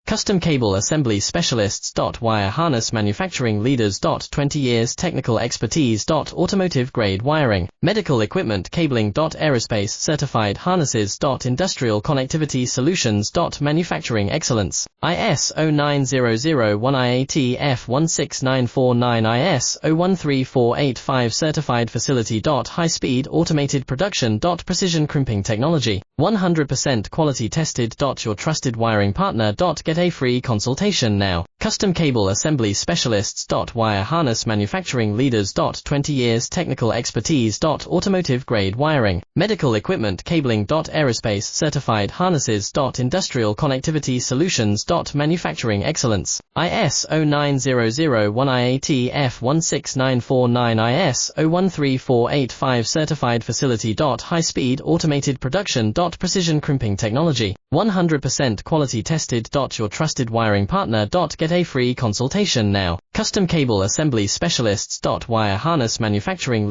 Custom Cable Assembly Specialists. Wire Harness Manufacturing Leaders. 20 years Technical Expertise. Automotive Grade Wiring, Medical Equipment Cabling. Aerospace Certified Harnesses. Industrial Connectivity Solutions. Manufacturing Excellence. ISO 9001 IAT F16949 ISO 13485 Certified Facility. High Speed Automated Production. Precision Crimping Technology, 100% quality tested. Your trusted wiring partner. Get a free consultation now. Custom Cable Assembly Specialists. Wire Harness Manufacturing Leaders. 20 years Technical Expertise. Automotive Grade Wiring, Medical Equipment Cabling. Aerospace Certified Harnesses. Industrial Connectivity Solutions. Manufacturing Excellence. ISO 9001 IAT F16949 ISO 13485 Certified Facility. High Speed Automated Production. Precision Crimping Technology, 100% quality tested. Your trusted wiring partner. Get a free consultation now. Custom Cable Assembly Specialists. Wire Harness Manufacturing